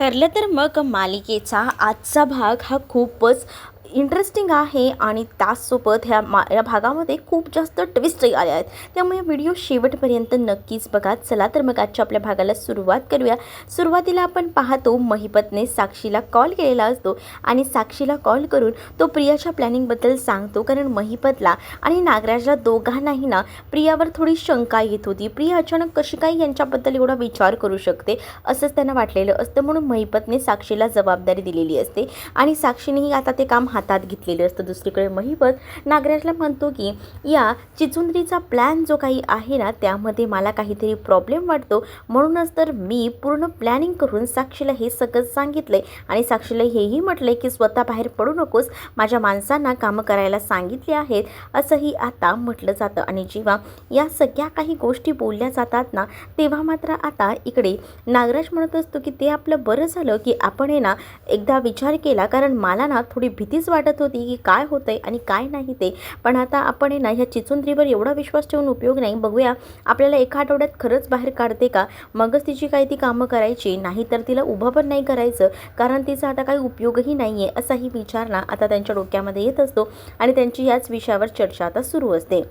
ठरलं तर मग मालिकेचा आजचा भाग हा खूपच इंटरेस्टिंग आहे आणि त्याचसोबत या भागामध्ये खूप जास्त ट्विस्टही आले आहेत. त्यामुळे व्हिडिओ शेवटपर्यंत नक्कीच बघा. चला तर मग आजच्या आपल्या भागाला सुरुवात करूया. सुरुवातीला आपण पाहतो महिपतने साक्षीला कॉल केलेला असतो आणि साक्षीला कॉल करून तो प्रियाच्या प्लॅनिंगबद्दल सांगतो. कारण महिपतला आणि नागराजला दोघांनाही ना प्रियावर थोडी शंका येत होती. प्रिया अचानक कशी काय यांच्याबद्दल एवढा विचार करू शकते असंच त्यांना वाटलेलं असतं. म्हणून महिपतने साक्षीला जबाबदारी दिलेली असते आणि साक्षीनेही आता ते काम हातात घेतलेलं असतं. दुसरीकडे महिपत नागराजला म्हणतो की या चिचुंद्रीचा प्लॅन जो काही आहे ना त्यामध्ये मला काहीतरी प्रॉब्लेम वाटतो, म्हणूनच तर मी पूर्ण प्लॅनिंग करून साक्षीला हे सगळं सांगितलंय आणि साक्षीला हेही म्हटलंय की स्वतः बाहेर पडू नकोस, माझ्या माणसांना कामं करायला सांगितले आहेत असंही आता म्हटलं जातं. आणि जेव्हा या सगळ्या काही गोष्टी बोलल्या जातात ना तेव्हा मात्र आता इकडे नागराज म्हणत असतो की ते आपलं बरं झालं की आपण ना एकदा विचार केला, कारण मला ना थोडी भीतीच वाटत होती की काय होतंय आणि काय नाही ते. पण आता आपण ना ह्या चिचुंद्रीवर एवढा विश्वास ठेवून उपयोग नाही. बघूया आपल्याला एका आठवड्यात खरंच बाहेर काढते का, मगच तिची काही ती कामं करायची, नाही तर तिला उभं पण नाही करायचं, कारण तिचा आता काही उपयोगही नाही आहे असाही विचार ना आता त्यांच्या डोक्यामध्ये येत असतो आणि त्यांची याच विषयावर चर्चा आता सुरू असते.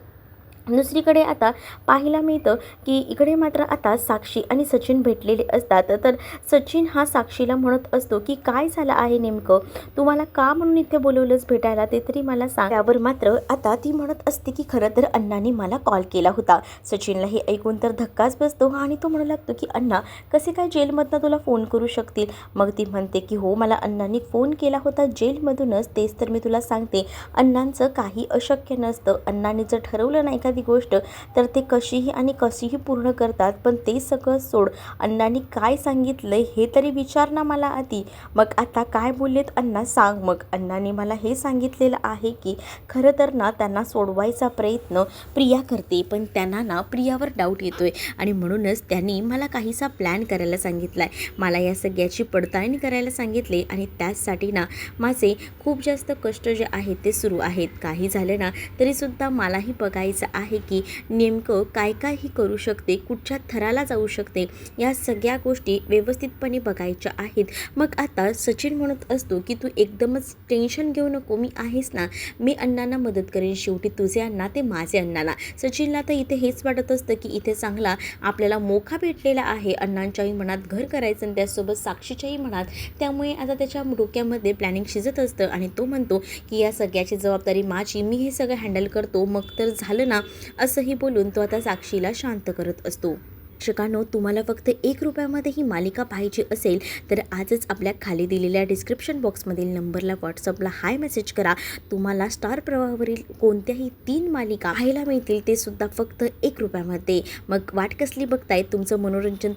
दुसरीकडे आता पाहायला मिळतं की इकडे मात्र आता साक्षी आणि सचिन भेटलेले असतात. तर सचिन हा साक्षीला म्हणत असतो की काय झालं आहे नेमकं, तुम्हाला का म्हणून इथे बोलवलंच भेटायला ते तरी मला सांग. त्यावर मात्र आता ती म्हणत असते की खरं तर अण्णांनी मला कॉल केला होता. सचिनला हे ऐकून तर धक्काच बसतो आणि तो म्हणू लागतो की अण्णा कसे काय जेलमधनं तुला फोन करू शकतील. मग ती म्हणते की हो, मला अण्णांनी फोन केला होता जेलमधूनच, तेच तर मी तुला सांगते अण्णांचं काही अशक्य नसतं. अण्णांनी जर ठरवलं नाही का गोष्ट तर ते कशीही आणि कशीही पूर्ण करतात. पण ते सगळं सोड, अण्णांनी काय सांगितलंय हे तरी विचार ना मला आधी. मग आता काय बोललेत अण्णा सांग. मग अण्णांनी मला हे सांगितलेलं आहे की खरं तर ना त्यांना सोडवायचा प्रयत्न प्रिया करते, पण त्यांना ना प्रियावर डाऊट येतोय आणि म्हणूनच त्यांनी मला काहीसा प्लॅन करायला सांगितलाय, मला या सगळ्याची पडताळणी करायला सांगितले आणि त्याचसाठी ना माझे खूप जास्त कष्ट जे आहेत ते सुरू आहेत. काही झालं ना तरीसुद्धा मलाही बघायचं आहे की नेमकं काय काय ही करू शकते, कुठच्या थराला जाऊ शकते, या सगळ्या गोष्टी व्यवस्थितपणे बघायच्या आहेत. मग आता सचिन म्हणत असतो की तू एकदमच टेन्शन घेऊ नको, मी आहेस ना, मी अण्णांना मदत करेन, शेवटी तुझे अण्णा ते माझे अण्णा ना. सचिनला तर इथे हेच वाटत असतं की इथे चांगला आपल्याला मोका भेटलेला आहे, अण्णांच्याही मनात घर करायचं आणि त्यासोबत साक्षीच्याही मनात. त्यामुळे आता त्याच्या डोक्यामध्ये प्लॅनिंग शिजत असतं आणि तो म्हणतो की या सगळ्याची जबाबदारी माझी, मी हे सगळं हँडल करतो, मग तर झालं ना असंही बोलून तो आता साक्षीला शांत करत असतो. दर्शकांनो, तुम्हाला फक्त ₹1 ही मालिका पाहिजे असेल तर आजच आपल्या खाली दिलेल्या डिस्क्रिप्शन बॉक्समधील नंबरला व्हॉट्सअपला हाय मेसेज करा. तुम्हाला स्टार प्रवाहावरील कोणत्याही 3 मालिका पाहायला मिळतील, ते सुद्धा फक्त ₹1. मग वाट कसली बघताय, तुमचं मनोरंजन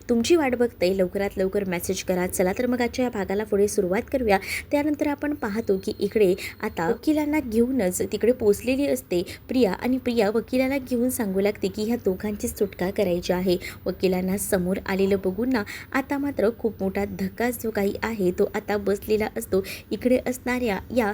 तुमची वाट बघताय, लवकरात लवकर मेसेज करा. चला तर मग आजच्या या भागाला पुढे सुरुवात करूया. त्यानंतर आपण पाहतो की इकडे आता वकिलांना घेऊनच तिकडे पोचलेली असते प्रिया आणि प्रिया वकिलाला घेऊन सांगू लागते की ह्या दोघांची सुटका करायची आहे. वकिलांना समोर आलेलं बघून ना आता मात्र खूप मोठा धक्का जो काही आहे तो आता बसलेला असतो. इकडे असणाऱ्या या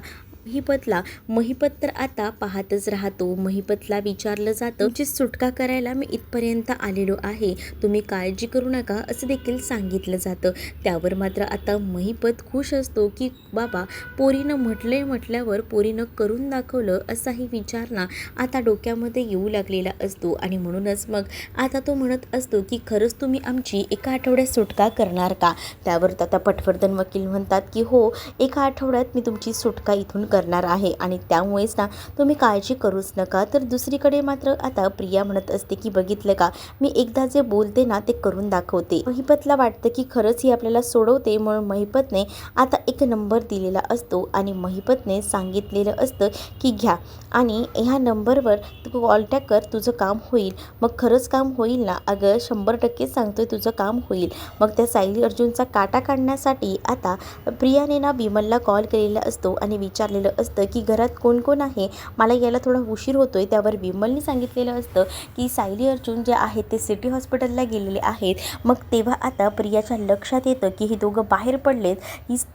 महिपत तर आता पाहतच राहतो. महिपतला विचारलं जातं, तुमची सुटका करायला मी इथपर्यंत आलेलो आहे, तुम्ही काळजी करू नका असं देखील सांगितलं जातं. त्यावर मात्र आता महिपत खुश असतो की बाबा पोरीनं म्हटल्यावर पोरीनं करून दाखवलं असाही विचार ना आता डोक्यामध्ये येऊ लागलेला असतो. आणि म्हणूनच मग आता तो म्हणत असतो की खरंच तुम्ही आमची एका आठवड्यात सुटका करणार का. त्यावर आता पटवर्धन वकील म्हणतात की हो, एका आठवड्यात मी तुमची सुटका इथून करणार आहे आणि त्यामुळेच ना तुम्ही काळजी करूच नका. तर दुसरीकडे मात्र आता प्रिया म्हणत असते की बघितलं का, मी एकदा जे बोलते ना ते करून दाखवते. महिपतला वाटतं की खरंच ही आपल्याला सोडवते, म्हणून महिपतने आता एक नंबर दिलेला असतो आणि महिपतने सांगितलेलं असतं की घ्या आणि ह्या नंबरवर तू कॉन्टॅक्ट कर, तुझं काम होईल. मग खरंच काम होईल ना, अगं 100% सांगतोय तुझं काम होईल. मग त्या सायली अर्जुनचा काटा काढण्यासाठी आता प्रियाने ना विमलला कॉल केलेला असतो आणि विचारलेलं सांगितलेलं असतं की घरात कोण कोण आहे, मला यायला थोडा उशीर होतोय. त्यावर विमलने सांगितलेलं असतं की सायली अर्जुन जे आहेत ते सिटी हॉस्पिटलला गेलेले आहेत. मग तेव्हा आता प्रियाच्या लक्षात येतं की हे दोघं बाहेर पडलेत,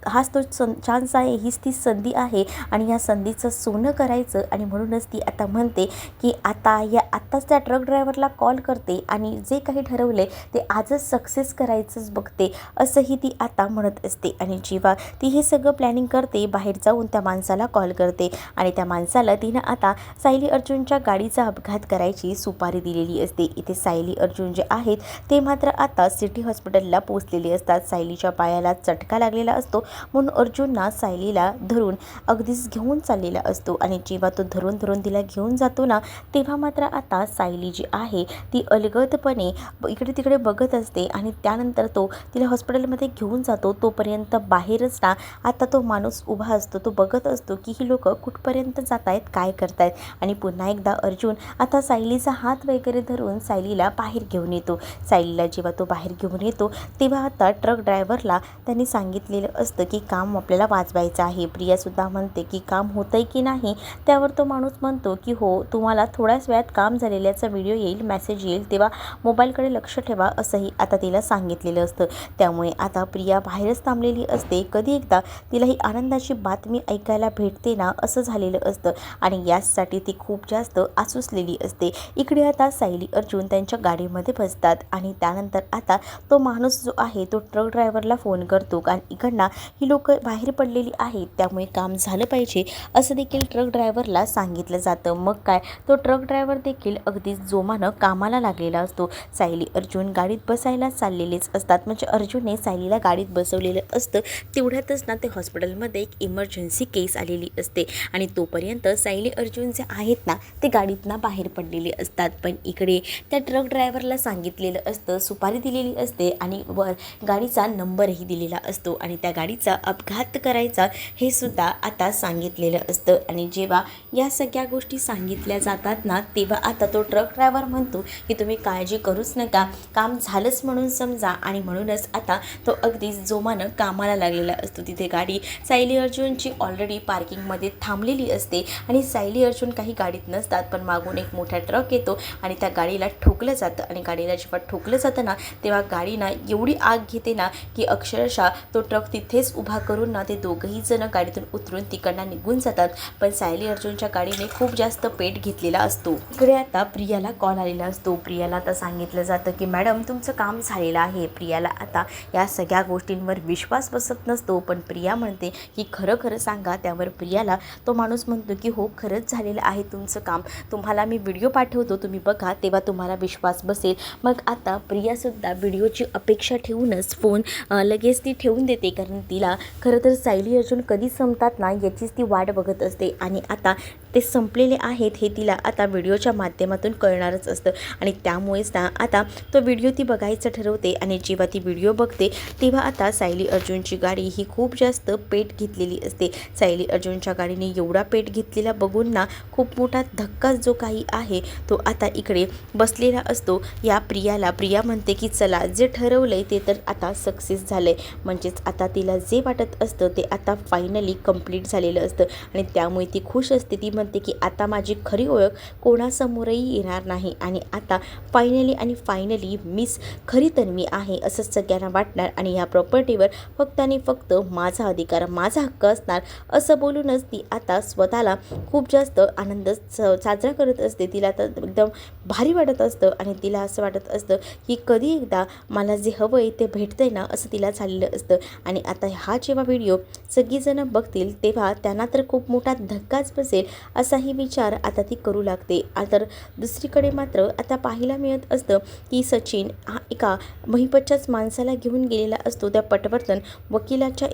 हाच तो चान्स आहे, हीच ती संधी आहे आणि या संधीचं सोनं करायचं. आणि म्हणूनच ती आता म्हणते की आत्ताच त्या ट्रक ड्रायव्हरला कॉल करते आणि जे काही ठरवले ते आजच सक्सेस करायचंच बघते, असंही ती आता म्हणत असते. आणि जेव्हा ती हे सगळं प्लॅनिंग करते, बाहेर जाऊन त्या माणसाला कॉल करते आणि त्या माणसाला तिनं आता सायली अर्जुनच्या गाडीचा अपघात करायची सुपारी दिलेली असते. इथे सायली अर्जुन जे आहेत ते मात्र आता सिटी हॉस्पिटलला पोहोचलेले असतात. सायलीच्या पायाला चटका लागलेला असतो म्हणून अर्जुनना सायलीला धरून अगदीच घेऊन चाललेला असतो. आणि जेव्हा तो धरून तिला घेऊन जातो ना, तेव्हा मात्र आता सायली जी आहे ती अलगदपणे इकडे तिकडे बघत असते आणि त्यानंतर तो तिला हॉस्पिटलमध्ये घेऊन जातो. तोपर्यंत बाहेरच ना आता तो माणूस उभा असतो. तो बघत असतो की ही लोक कुठपर्यंत जात आहेत, काय करतायत. आणि पुन्हा एकदा अर्जुन आता सायलीचा हात वगैरे धरून सायलीला बाहेर घेऊन येतो. सायलीला जेव्हा तो बाहेर घेऊन येतो तेव्हा आता ट्रक ड्रायव्हरला त्यांनी सांगितलेलं असतं की काम आपल्याला वाजवायचं आहे. प्रियासुद्धा म्हणते की काम होतंय की नाही. त्यावर तो माणूस म्हणतो की हो, तुम्हाला थोड्याच वेळात काम झालेल्याचा व्हिडिओ येईल, मेसेज येईल, तेव्हा मोबाईलकडे लक्ष ठेवा, असंही आता तिला सांगितलेलं असतं. त्यामुळे आता प्रिया बाहेरच थांबलेली असते. कधी एकदा तिला ही आनंदाची बातमी ऐकायला भेटते ना, असं झालेलं असतं आणि यासाठी ती खूप जास्त आसुसलेली असते. इकडे आता सायली अर्जुन त्यांच्या गाडीमध्ये बसतात आणि त्यानंतर आता तो माणूस जो आहे तो ट्रक ड्रायव्हरला फोन करतो, कारण इकडनं ही लोक बाहेर पडलेली आहेत, त्यामुळे काम झालं पाहिजे असं देखील ट्रक ड्रायव्हरला सांगितलं जातं. मग काय, तो ट्रक ड्रायव्हर देखील अगदी जोमानं कामाला लागलेला असतो. सायली अर्जुन गाडीत बसायला चाललेलेच असतात, म्हणजे अर्जुनने सायलीला गाडीत बसवलेलं असतं. तेवढ्यातच ना ते हॉस्पिटलमध्ये एक इमर्जन्सी केस आलेली असते आणि तोपर्यंत सायली अर्जुन जे आहेत ना ते गाडीतनं बाहेर पडलेले असतात. पण इकडे त्या ट्रक ड्रायव्हरला सांगितलेलं असतं, सुपारी दिलेली असते आणि वर गाडीचा नंबरही दिलेला असतो आणि त्या गाडीचा अपघात करायचा हे सुद्धा आता सांगितलेलं असतं. आणि जेव्हा या सगळ्या गोष्टी सांगितल्या जातात ना, तेव्हा आता तो ट्रक ड्रायव्हर म्हणतो की तुम्ही काळजी करूच नका, काम झालंच म्हणून समजा. आणि म्हणूनच आता तो अगदी जोमानं कामाला लागलेला असतो. तिथे गाडी सायली अर्जुनची ऑलरेडी पार्किंगमध्ये थांबलेली असते आणि सायली अर्जुन काही गाडीत नसतात, पण मागून एक मोठा ट्रक येतो आणि त्या गाडीला ठोकलं जातं. आणि गाडीला जेव्हा ठोकलं जातं ना, तेव्हा गाडीना एवढी आग घेते ना की अक्षरशः तो ट्रक तिथेच उभा करून ना ते दोघंही जण गाडीतून उतरून तिकडनं निघून जातात. पण सायली अर्जुनच्या गाडीने खूप जास्त पेट घेतलेला असतो. इकडे आता प्रियाला कॉल आलेला असतो. प्रियाला आता सांगितलं जातं की मॅडम तुमचं काम झालेलं आहे. प्रियाला आता या सगळ्या गोष्टींवर विश्वास बसत नसतो, पण प्रिया म्हणते की खरं सांगा. त्यावर प्रियाला तो माणूस म्हणतो की हो, खरंच झालेलं आहे तुमचं काम, तुम्हाला मी व्हिडिओ पाठवतो, तुम्ही बघा, तेव्हा तुम्हाला विश्वास बसेल. मग आता प्रियासुद्धा व्हिडिओची अपेक्षा ठेवूनच फोन लगेच ती ठेवून देते, कारण तिला खरं तर सायली अर्जुन कधी संपतात ना याचीच ती वाट बघत असते. आणि आता ते संपलेले आहेत हे तिला आता व्हिडिओच्या माध्यमातून कळणारच असतं आणि त्यामुळेच ना आता तो व्हिडिओ ती बघायचं ठरवते. आणि जेव्हा ती व्हिडिओ बघते तेव्हा आता सायली अर्जुनची गाडी ही खूप जास्त पेट घेतलेली असते. सायली अर्जुनच्या गाडीने एवढा पेट घेतलेला बघून ना खूप मोठा धक्का जो काही आहे तो आता इकडे बसलेला असतो या प्रियाला. प्रिया म्हणते की चला, जे ठरवलंय ते तर आता सक्सेस झालंय, म्हणजेच आता तिला जे वाटत असतं ते आता फायनली कंप्लीट झालेलं असतं आणि त्यामुळे ती खुश असते. ती म्हणते की आता माझी खरी ओळख कोणासमोरही येणार नाही आणि आता फायनली मीच खरी तन्वी आहे असं सगळ्यांना वाटणार आणि या प्रॉपर्टीवर फक्त आणि फक्त माझा अधिकार, माझा हक्क असणार, असं बोलूनच ती आता स्वतःला खूप जास्त आनंद साजरा करत असते. तिला तर एकदम भारी वाटत असतं आणि तिला असं वाटत असतं की कधी एकदा मला जे हवं आहे ते भेटतंय ना, असं तिला झालेलं असतं. आणि आता हा जेव्हा व्हिडिओ सगळीजणं बघतील तेव्हा त्यांना तर खूप मोठा धक्काच बसेल असाही विचार आता ती करू लागते. तर दुसरीकडे मात्र आता पाहायला मिळत असतं की सचिन हा एका महिपतच्याच माणसाला घेऊन गेलेला असतो त्या पटवर्धन वकिलाच्या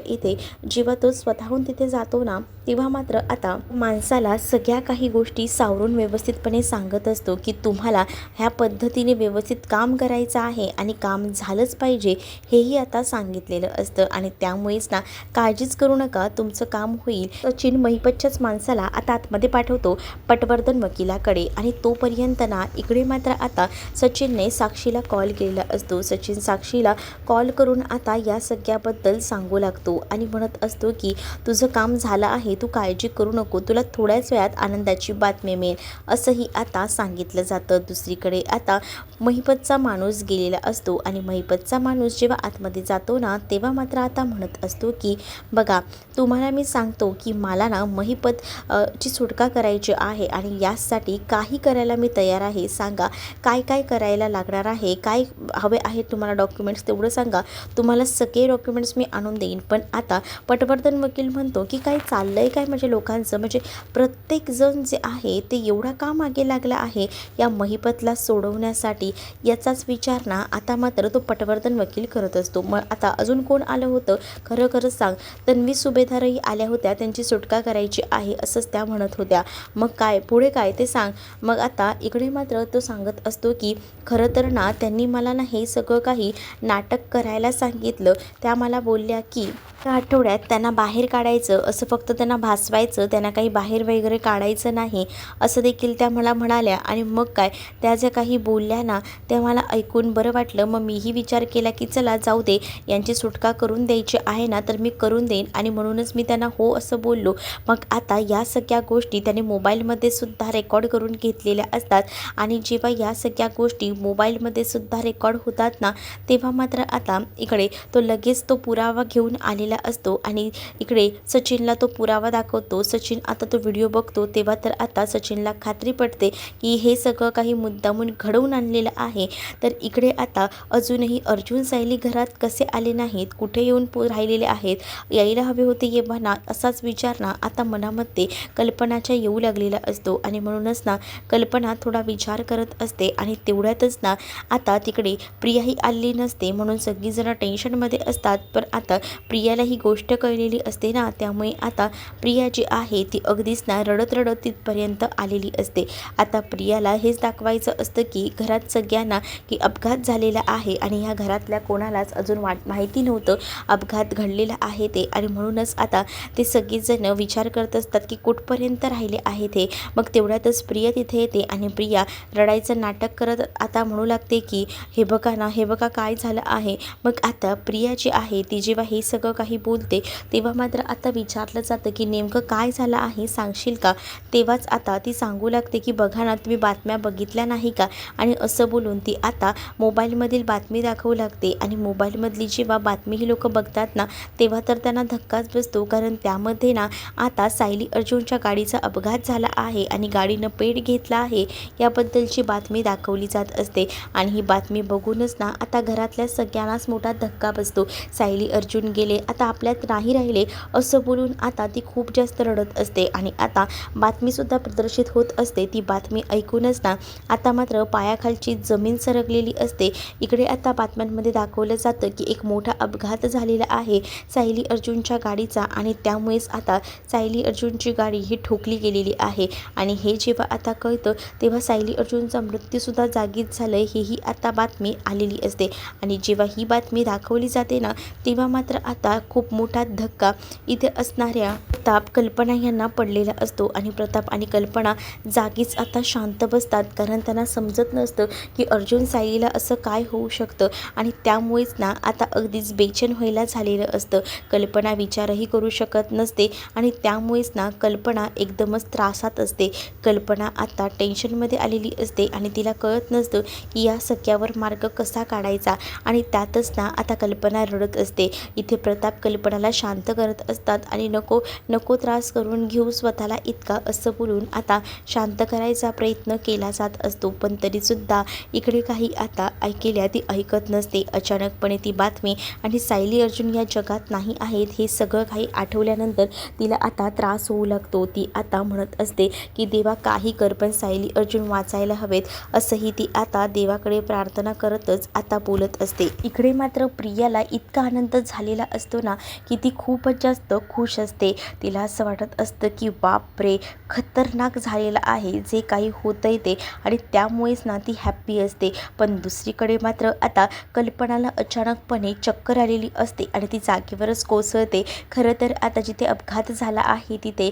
इथे. जेव्हा तो स्वतःहून तिथे जातो ना, तेव्हा मात्र आता माणसाला सगळ्या काही गोष्टी सावरून व्यवस्थितपणे सांगत असतो की तुम्हाला ह्या पद्धतीने व्यवस्थित काम करायचं आहे आणि काम झालंच पाहिजे हेही आता सांगितलेलं असतं. आणि त्यामुळेच ना काळजीच करू नका, तुमचं काम होईल. सचिन महिपत महिपतच्याच माणसाला आता आतमध्ये पाठवतो पटवर्धन वकिलाकडे. आणि तोपर्यंत ना इकडे मात्र आता सचिनने साक्षीला कॉल केलेला असतो. सचिन साक्षीला कॉल करून आता या सगळ्याबद्दल सांगू लागतो आणि म्हणत असतो की तुझं काम झालं आहे, तू काळजी करू नको, तुला थोड्याच वेळात आनंदाची बातमी मिळेल असंही आता सांगितलं जातं. दुसरीकडे आता महिपतचा माणूस गेलेला असतो आणि महिपतचा माणूस जेव्हा आतमध्ये जातो ना तेव्हा मात्र आता म्हणत असतो की बघा, तुम्हाला मी सांगतो की मला ना महिपत ची सुटका करायची आहे आणि यासाठी काही करायला मी तयार आहे. सांगा काय काय करायला लागणार आहे, काय हवे आहे तुम्हाला डॉक्युमेंट्स तेवढं सांगा, तुम्हाला सगळे डॉक्युमेंट्स मी आणून देईन. पण आता पटवर्धन वकील म्हणतो की काय चाललंय काय म्हणजे लोकांचं, म्हणजे प्रत्येकजण जे आहे ते एवढा का मागे लागला आहे या महिपतला सोडवण्यासाठी, याचाच विचार ना आता मात्र तो पटवर्धन वकील करत असतो. मग आता अजून कोण आलं होतं, खरं खरंच सांग. तन्वी सुभेदारही आल्या होत्या, त्यांची सुटका करायची आहे असंच त्या म्हणत होत्या. मग काय पुढे काय ते सांग. मग आता इकडे मात्र तो सांगत असतो की खरं तर ना त्यांनी मला ना हे सगळं काही नाटक करायला सांगितलं. त्या मला बोलल्या की त्या आठवड्यात त्यांना बाहेर काढायचं, असं फक्त त्यांना भासवायचं, त्यांना काही बाहेर वगैरे काढायचं नाही असं देखील त्या मला म्हणाल्या. आणि मग काय त्या ज्या काही बोलल्या ना त्या मला ऐकून बरं वाटलं. मग मीही विचार केला की चला जाऊ दे, यांची सुटका करून द्यायची आहे ना तर मी करून देईन आणि म्हणूनच मी त्यांना हो असं बोललो. मग आता या सगळ्या गोष्टी त्याने मोबाईलमध्ये सुद्धा रेकॉर्ड करून घेतलेल्या असतात आणि जेव्हा या सगळ्या गोष्टी मोबाईलमध्ये सुद्धा रेकॉर्ड होतात ना तेव्हा मात्र आता इकडे तो लगेच तो पुरावा घेऊन आलेला असतो आणि इकडे सचिनला तो पुरावा दाखवतो. सचिन आता तो व्हिडिओ बघतो तेव्हा तर आता सचिनला खात्री पडते की हे सगळं काही मुद्दामून घडवून आणलेलं आहे. तर इकडे आता अजूनही अर्जुन सायली घरात कसे आले नाहीत, कुठे येऊन राहिलेले आहेत, यायला हवे होते ये म्हणा असाच विचार ना आता मनामध्ये कल्पनाच्या येऊ लागलेला असतो. आणि म्हणूनच ना कल्पना थोडा विचार करत असते आणि तेवढ्यातच ना आता तिकडे प्रियाही आलेली नसते म्हणून सगळीजणं टेन्शनमध्ये असतात. पण आता प्रियाला ही गोष्ट कळलेली असते ना त्यामुळे आता प्रिया जी आहे ती अगदीच ना रडत रडत तिथपर्यंत आलेली असते. आता प्रियाला हेच दाखवायचं असतं की घरात सगळ्यांना की अपघात झालेला आहे आणि ह्या घरातल्या कोणालाच अजून माहिती नव्हतं अपघात घडलेला आहे ते. आणि म्हणूनच आता ते सगळेजण विचार करत असतात की कुठपर्यंत राहिले आहेत हे. मग तेवढ्यातच प्रिया तिथे येते आणि प्रिया रडायचं नाटक करत आता म्हणू लागते की हे बघा ना, हे बघा काय झालं आहे. मग आता प्रिया जी आहे ती जेव्हा हे सगळं काही बोलते तेव्हा मात्र आता विचारलं जातं की नेमकं काय झालं आहे सांगशील का. तेव्हाच आता ती सांगू लागते की बघा ना, तुम्ही बातम्या बघितल्या नाही का. आणि असं बोलून ती आता मोबाईलमधील बातमी दाखवू लागते आणि मोबाईलमधली जेव्हा बातमी ही लोक बघतात ना तेव्हा तर त्यांना धक्काच बसतो. कारण त्यामध्ये ना आता सायली अर्जुनच्या गाडीचा अपघात झाला आहे आणि गाडीनं पेट घेतला आहे याबद्दलची बातमी दाखवली जात असते. आणि ही बातमी बघूनच ना आता घरातल्या सगळ्यांनाच मोठा धक्का बसतो. सायली अर्जुन गेले, आता आपल्यात नाही राहिले असं बोलून आता ती खूप जास्त रडत असते. आणि आता बातमीसुद्धा प्रदर्शित होत असते. ती बातमी ऐकूनच ना आता मात्र पायाखालची जमीन सरकलेली असते. इकडे आता बातम्यांमध्ये दाखवलं जातं की एक मोठा अपघात झालेला आहे सायली अर्जुनच्या गाडीचा आणि त्यामुळेच आता सायली अर्जुनची गाडी ही ठोकली गेलेली आहे. आणि हे जेव्हा आता कळतं तेव्हा सायली अर्जुनचा मृत्यूसुद्धा जागीच झालं हेही आता बातमी आलेली असते. आणि जेव्हा ही बातमी दाखवली जाते ना तेव्हा मात्र आता खूप मोठा धक्का इथे असणाऱ्या प्रताप कल्पना यांना पडलेला असतो. आणि प्रताप आणि कल्पना जागीच आता शांत बसतात कारण त्यांना समजत नसतं की अर्जुन सायलीला असं काय होऊ शकतं. आणि त्यामुळेच ना आता अगदीच बेचैन व्हायला झालेलं असतं. कल्पना विचारही करू शकत नसते आणि त्यामुळेच ना कल्पना एकदमच त्रासात असते. कल्पना आता टेन्शनमध्ये आलेली असते आणि तिला कळत नसतं की या सगळ्यावर मार्ग कसा काढायचा. आणि त्यातच ना आता कल्पना रडत असते. इथे प्रताप कल्पनाला शांत करत असतात आणि नको नको त्रास करून घेऊ स्वतःला इतका असं बोलून आता शांत करायचा प्रयत्न केला जात असतो. पण तरीसुद्धा इकडे काही आता ऐकल्या ती ऐकत नसते. अचानकपणे ती बातमी आणि सायली अर्जुन या जगात नाही आहेत हे सगळं काही आठवल्यानंतर तिला आता त्रास होऊ लागतो. ती आता म्हणत असते की देवा काही कर पण सायली अर्जुन वाचायला हवेत असंही ती आता देवाकडे प्रार्थना करतच आता बोलत असते. इकडे मात्र प्रियाला इतका आनंद झालेला असतो ना की ती खूपच जास्त खुश असते. तिला असं वाटत असतं की बापरे, खतरनाक झालेलं आहे जे काही होतंय ते, आणि त्यामुळेच ना ती हॅप्पी असते. पण दुसरीकडे मात्र आता कल्पनाला अचानकपणे चक्कर आलेली असते आणि ती जागेवरच कोसळते. खरं तर आता जिथे अपघात झाला आहे तिथे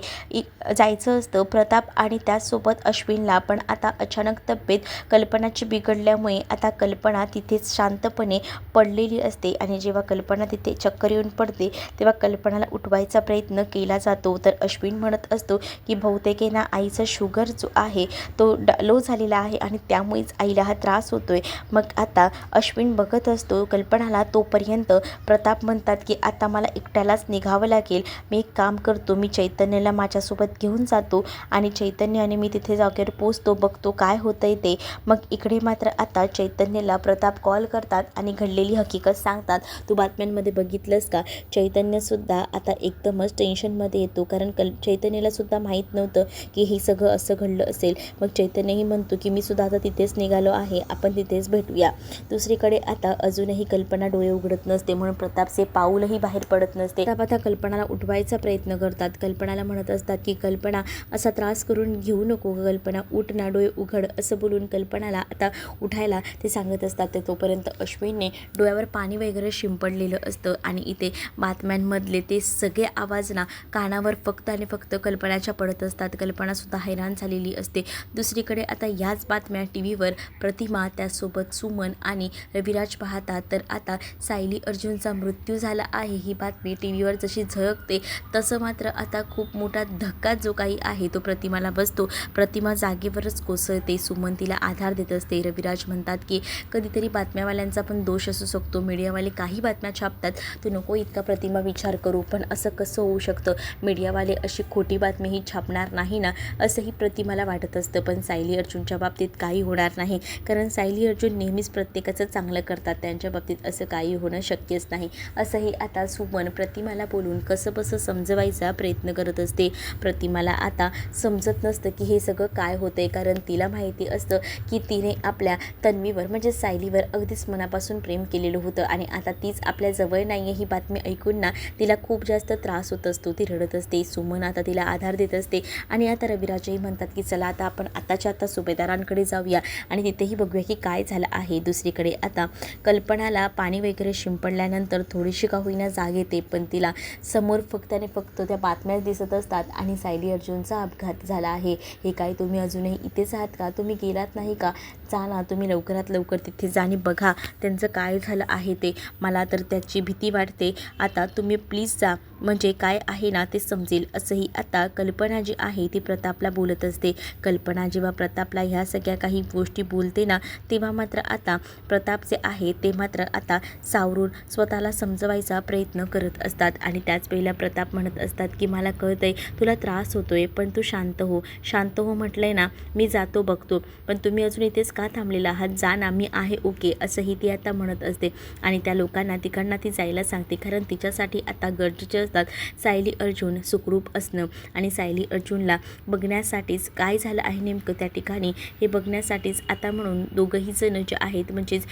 जायचं असतं प्रताप आणि त्याचसोबत अश्विनला, पण आता अचानक तब्येत कल्पनाची बिघडल्यामुळे आता कल्पना तिथेच शांतपणे पडलेली असते. आणि जेव्हा कल्पना तिथे चक्कर येऊन पडते तेव्हा कल्पनाला उठवायचा प्रयत्न केला जातो. तर अश्विन म्हणत असतो की बहुतेक आहे ना आईचा शुगर जो आहे तो लो झालेला आहे आणि त्यामुळेच आईला हा त्रास होतोय. मग आता अश्विन बघत असतो कल्पनाला. तोपर्यंत प्रताप म्हणतात की आता मला एकट्यालाच निघावं लागेल. मी एक काम करतो, मी चैतन्यला माझ्यासोबत घेऊन जातो आणि चैतन्याने मी तिथे जागेवर पोचतो, बघतो काय होतंय ते. मग इकडे मात्र आता चैतन्यला प्रताप कॉल करतात आणि घडलेली हकीकत सांगतात. तू बातम्यांमध्ये बघितलंस का, चैतन्यसुद्धा आता एकदमच टेन्शनमध्ये येतो, कारण चैतन्यालासुद्धा माहीत नव्हतं की हे सगळं असं घडलं असेल. मग चैतन्यही म्हणतो की मी सुद्धा आता तिथेच निघालो आहे, आपण तिथेच भेटूया. दुसरीकडे आता अजूनही कल्पना डोळे उघडत नसते, म्हणून प्रतापचे पाऊलही बाहेर पडत नसते. प्रताप आता कल्पनाला उठवायचा प्रयत्न करतात. कल्पनाला म्हणत असतात की कल्पना असा त्रास करून घेऊ नको, कल्पना उठ ना, डोळे उघड, असं बोलून कल्पनाला आता उठायला ते सांगत असतात. ते तोपर्यंत अश्विनने डोळ्यावर पाणी वगैरे शिंपडलेलं असतं आणि इथे बातम्यांमधले ते सगळे आवाज ना कानावर फक्त आणि फक्त कल्पनाच्या पडत असतात. कल्पनासुद्धा हैराण झालेली असते. दुसरीकडे आता याच बातम्या टी व्हीवर प्रतिमा, त्याचसोबत सुमन आणि रविराज पाहतात. तर आता सायली अर्जुनचा मृत्यू झाला आहे ही बातमी टी व्हीवर जशी झळकते तसं मात्र आता खूप मोठा धक्का जो काही आहे तो प्रतिमाला बसतो. प्रतिमा जागेवरच कोसळते. सुमन तिला आधार देत असते. रविराज म्हणतात की कधीतरी बातम्यावाल्यांचा पण दोष असू शकतो, मीडियावाले काही बातम्या छापतात, तू नको इतका प्रतिमा विचार करू, पण असं कसं होऊ शकतं, मीडियावाले अशी खोटी बातमी ही छापणार नाही ना, असंही प्रतिमाला वाटत असतं. पण सायली अर्जुनच्या बाबतीत काही होणार नाही, कारण सायली अर्जुन नेहमीच प्रत्येकाचं चांगलं करतात, त्यांच्या बाबतीत असं काही होणं शक्यच नाही, असंही आता सुमन प्रतिमाला बोलून कसंबसं समजवायचा प्रयत्न करत असते. प्रतिमाला आता समजत नसतं की हे सगळं काय होतंय, कारण तिला माहिती असतं की तिने आपल्या तन्वीवर म्हणजे सायलीवर अगदीच मनापासून प्रेम केलेलं होतं आणि आता तीच आपल्या जवळ नाही आहे ही बातमी ऐकून ना तिला खूप जास्त त्रास होत असतो. ती रडत असते. सुमन आता तिला आधार देत असते आणि आता रविराजही म्हणतात की चला आता आपण आताच्या आता सुभेदारांकडे जाऊया आणि तिथेही बघूया की काय झालं आहे. दुसरीकडे आता कल्पनाला पाणी वगैरे शिंपडल्यानंतर थोडीशी का होईना जाग येते, पण तिला समोर फक्त आणि फक्त त्या बातम्याच दिसत असतात आणि सायली अर्जुनचा अपघात झाला आहे. हे काय तुम्ही अजूनही इथेच आहात का, तुम्ही गेलात नाही का, जा ना तुम्ही लवकरात लवकर तिथे जा आणि बघा त्यांचं काय झालं आहे ते, मला तर त्याची भीती वाटते, आता तुम्ही प्लीज जा, म्हणजे काय आहे ना ते समजेल, असंही आता कल्पना जी आहे ती प्रतापला बोलत असते. कल्पना जेव्हा प्रतापला ह्या सगळ्या काही गोष्टी बोलते ना तेव्हा मात्र आता प्रताप जे आहे ते मात्र आता सावरून स्वतःला समजवायचा प्रयत्न करत असतात आणि त्याच वेळेला प्रताप म्हणत असतात की मला कळतंय तुला त्रास होतोय, पण तू शांत हो, शांत हो म्हटलंय ना, मी जातो बघतो, पण तुम्ही अजून इथेच का थांबलेला आहात, जा ना, मी आहे ओके, असंही ती आता म्हणत असते. आणि त्या लोकांना तिकडनं ती जायला सांगते, कारण तिच्यासाठी आता गरजेचे असतात सायली अर्जुन सुखरूप असणं आणि सायली अर्जुनला बघण्यासाठीच काय झालं आहे नेमकं त्या ठिकाणी हे बघण्यासाठीच आता म्हणून दोघंही जण जे आहेत म्हणजेच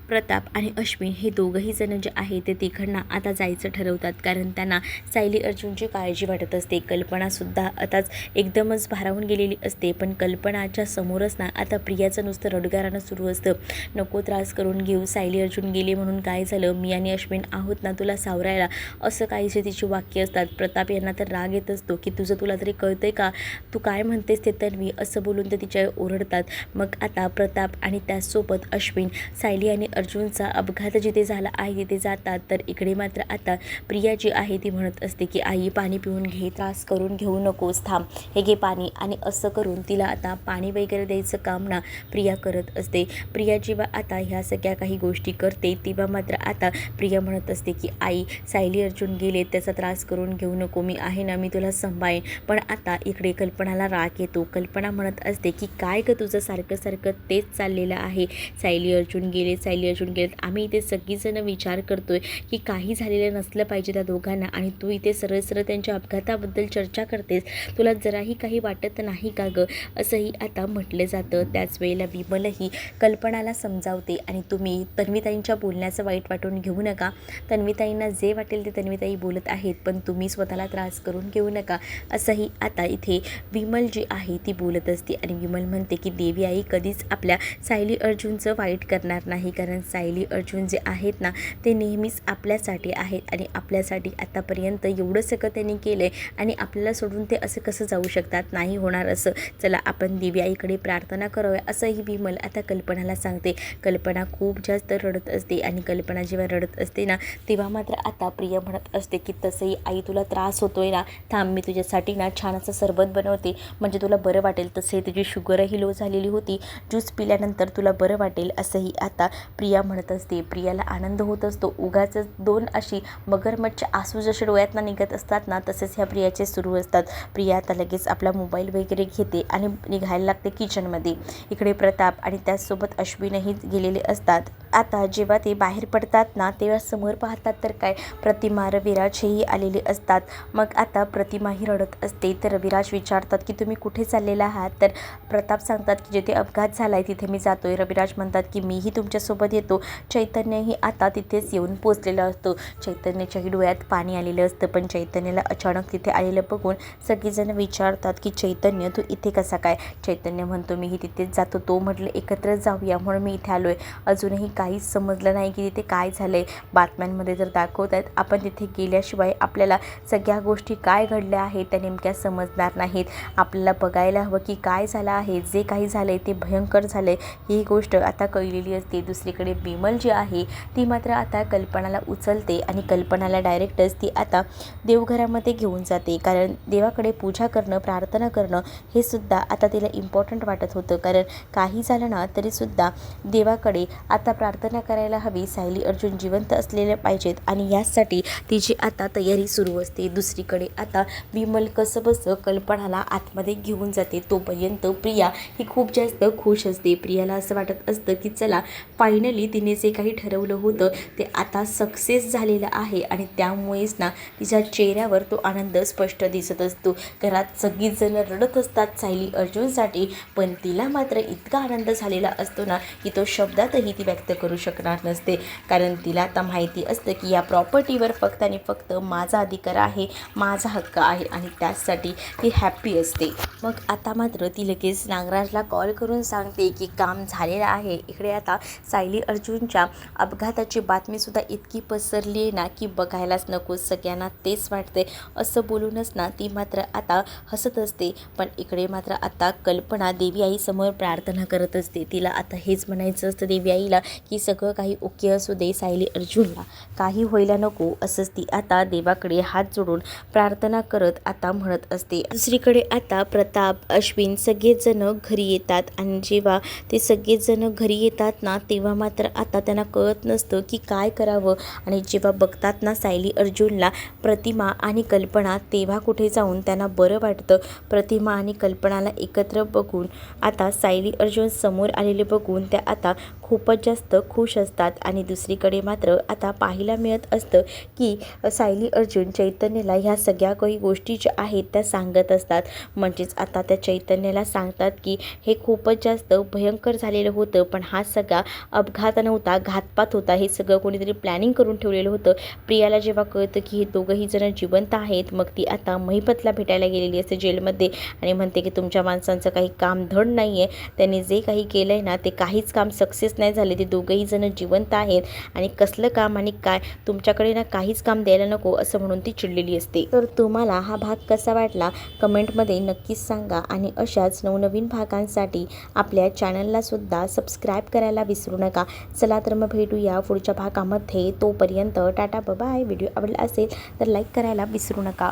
प्रताप आणि अश्विन हे दोघंही जण जे आहे ते तिकडनं आता जायचं ठरवतात, कारण त्यांना सायली अर्जुनची काळजी वाटत असते. कल्पनासुद्धा आताच एकदमच भारावून गेलेली असते, पण कल्पनाच्या समोरच ना आता प्रियाचं नुसतं रडगारानं सुरू असतं, नको त्रास करून घेऊ, सायली अर्जुन गेले म्हणून काय झालं, मी आणि अश्विन आहोत ना तुला सावरायला, असं काहीसे तिची वाक्य असतात. प्रताप यांना तर राग येत असतो की तुला तरी कळतंय का, तू काय म्हणतेस ते तन्वी, असं बोलून ते तिच्या ओरडतात. मग आता प्रताप आणि त्याचसोबत अश्विन सायली आणि अर्जुनचा अपघात जिथे झाला आहे तिथे जातात. तर इकडे मात्र आता प्रिया जी आहे ती म्हणत असते की आई पाणी पिऊन घे, त्रास करून घेऊ नकोस, थांब, हे घे पाणी, आणि असं करून तिला आता पाणी वगैरे द्यायचं काम ना प्रिया करत असते. प्रिया जेव्हा आता ह्या सगळ्या काही गोष्टी करते तेव्हा मात्र आता प्रिया म्हणत असते की आई सायली अर्जुन गेले, त्याचा त्रास करून घेऊ नको, मी आहे ना, मी तुला सांभाळेन. पण आता इकडे कल्पनाला राग येतो. कल्पना म्हणत असते की काय ग तुझं सारखं सारखं तेच चाललेलं आहे, सायली अर्जुन गेले, सायली सायली अर्जुन गेलेत. आम्ही इथे सगळीजण विचार करतोय की काही झालेलं नसलं पाहिजे त्या दोघांना आणि तू इथे सरळ सरळ त्यांच्या अपघाताबद्दल चर्चा करतेस. तुला जराही काही वाटत नाही का गं, असंही आता म्हटलं जातं. त्याच वेळेला विमलही कल्पनाला समजावते आणि तुम्ही तन्वीताईंच्या बोलण्याचं वाईट वाटून घेऊ नका. तन्वीताईंना जे वाटेल ते तन्वीताई बोलत आहेत, पण तुम्ही स्वतःला त्रास करून घेऊ नका, असंही आता इथे विमल जी आहे ती बोलत असते. आणि विमल म्हणते की देवी आई कधीच आपल्या सायली अर्जुनचं वाईट करणार नाही, कारण सायली अर्जुन जे आहेत ना ते नेहमीच आपल्यासाठी आहेत आणि आपल्यासाठी आतापर्यंत एवढं सगळं त्यांनी केलं आहे आणि आपल्याला सोडून ते असं कसं जाऊ शकतात, नाही होणार असं. चला आपण देवी आईकडे प्रार्थना करूया, असंही विमल आता कल्पनाला सांगते. कल्पना खूप जास्त रडत असते आणि कल्पना जेव्हा रडत असते ना तेव्हा मात्र आता प्रिया म्हणत असते की तसंही आई तुला त्रास होतोय ना, थांब मी तुझ्यासाठी ना छान असं सरबत बनवते, म्हणजे तुला बरं वाटेल. तसे तुझी शुगरही लो झालेली होती, ज्यूस पिल्यानंतर तुला बरं वाटेल, असंही आता प्रिया म्हणत असते. प्रियाला आनंद होत असतो. उगाच दोन अशी मगरमच्छ आसू जसे डोळ्यातनं निघत असतात ना तसेच ह्या प्रियाचे सुरू असतात. प्रिया आता लगेच आपला मोबाईल वगैरे घेते आणि निघायला लागते किचनमध्ये. इकडे प्रताप आणि त्याचसोबत अश्विनही गेलेले असतात. आता जेव्हा ते बाहेर पडतात ना तेव्हा समोर पाहतात तर काय, प्रतिमा रविराज हेही आलेले असतात. मग आता प्रतिमाही रडत असते. तर रविराज विचारतात की तुम्ही कुठे चाललेला आहात, तर प्रताप सांगतात की जिथे अपघात झाला आहे तिथे मी जातोय. रविराज म्हणतात की मीही तुमच्यासोबत येतो. चैतन्यही आता तिथेच येऊन पोचलेला असतो. चैतन्याच्याही डोळ्यात पाणी आलेलं असतं, पण चैतन्याला अचानक तिथे आलेलं बघून सगळेजण विचारतात की चैतन्य तू इथे कसा काय. चैतन्य म्हणतो मीही तिथेच जातो, तो म्हटलं एकत्र जाऊया म्हणून मी इथे आलो आहे. अजूनही काहीच समजलं नाही की तिथे काय झालं आहे. बातम्यांमध्ये जर दाखवत आहेत, आपण तिथे गेल्याशिवाय आपल्याला सगळ्या गोष्टी काय घडल्या आहेत त्या नेमक्या समजणार नाहीत. आपल्याला बघायला हवं की काय झालं आहे, जे काही झालं आहे ते भयंकर झालं आहे ही गोष्ट आता कळलेली असते. दुसरीकडे विमल जी आहे ती मात्र आता कल्पनाला उचलते आणि कल्पनाला डायरेक्टच ती आता देवघरामध्ये घेऊन जाते, कारण देवाकडे पूजा करणं, प्रार्थना करणं हे सुद्धा आता तिला इम्पॉर्टंट वाटत होतं. कारण काही झालं ना तरीसुद्धा देवाकडे आता प्रार्थना करायला हवी, सायली अर्जुन जिवंत असलेले पाहिजेत आणि यासाठी तिची आता तयारी सुरू असते. दुसरीकडे आता विमल कसं बसं कल्पनाला आतमध्ये घेऊन जाते. तोपर्यंत प्रिया ही खूप जास्त खुश असते. प्रियाला असं वाटत असतं की चला फायनली तिने जे काही ठरवलं होतं ते आता सक्सेस झालेलं आहे आणि त्यामुळेच ना तिच्या चेहऱ्यावर तो आनंद स्पष्ट दिसत असतो. घरात सगळीच जण रडत असतात सायली अर्जुनसाठी, पण तिला मात्र इतका आनंद झालेला असतो ना की तो शब्दातही ती व्यक्त करू शकणार नसते. कारण तिला आता माहिती असतं की या प्रॉपर्टीवर फक्त आणि फक्त माझा अधिकार आहे, माझा हक्क आहे आणि त्यासाठी ती हॅप्पी असते. मग आता मात्र ती लगेच नागराजला कॉल करून सांगते की काम झालेलं आहे. इकडे आता सायली अर्जुनच्या अपघाताची बातमीसुद्धा इतकी पसरली आहे ना की बघायलाच नको, सगळ्यांना तेच वाटते. असं बोलूनच ना ती मात्र आता हसत असते. पण इकडे मात्र आता कल्पना देवी आईसमोर प्रार्थना करत असते. तिला आता हेच म्हणायचं असतं देवी आईला की सगळं काही ओके असू दे, सायली अर्जुनला काही व्हायला नको, असंच ती आता देवाकडे हात जोडून प्रार्थना करत आता म्हणत असते. दुसरीकडे आता प्रताप, अश्विन सगळेजण घरी येतात आणि जेव्हा ते सगळेजण घरी येतात ना तेव्हा मात्र आता त्यांना कळत नसतं की काय करावं. आणि जेव्हा बघतात ना सायली अर्जुनला प्रतिमा आणि कल्पना, तेव्हा कुठे जाऊन त्यांना बरं वाटतं. प्रतिमा आणि कल्पनाला एकत्र बघून आता सायली अर्जुन समोर आलेले बघून त्या आता खूपच जास्त खुश असतात. आणि दुसरीकडे मात्र आता पाहायला मिळत असतं की सायली अर्जुन चैतन्यला ह्या सगळ्या काही गोष्टी ज्या आहेत त्या सांगत असतात. म्हणजेच आता त्या चैतन्याला सांगतात की हे खूपच जास्त भयंकर झालेलं होतं, पण हा सगळा अपघात नव्हता, घातपात होता, हे सगळं कोणीतरी प्लॅनिंग करून ठेवलेलं होतं. प्रियाला जेव्हा कळतं की हे दोघंही जण जिवंत आहेत, मग ती आता महिपतला भेटायला गेलेली असते जेलमध्ये आणि म्हणते की तुमच्या माणसांचं काही काम धड नाही आहे, त्यांनी जे काही केलं आहे ना ते काहीच काम सक्सेस नाही झाले, ते दोघंही जण जिवंत आहेत आणि कसलं काम आणि काय, तुमच्याकडे ना काहीच काम द्यायला नको, असं म्हणून ती चिडलेली असते. तर तुम्हाला हा भाग कसा वाटला कमेंटमध्ये नक्कीच सांगा आणि अशाच नवनवीन भागांसाठी आपल्या चॅनलला सुद्धा सबस्क्राईब करायला विसरू नका. चला तर मग भेटूया पुढच्या भागामध्ये. तोपर्यंत टाटा बाय. व्हिडिओ आवडला असेल तर लाईक करायला विसरू नका.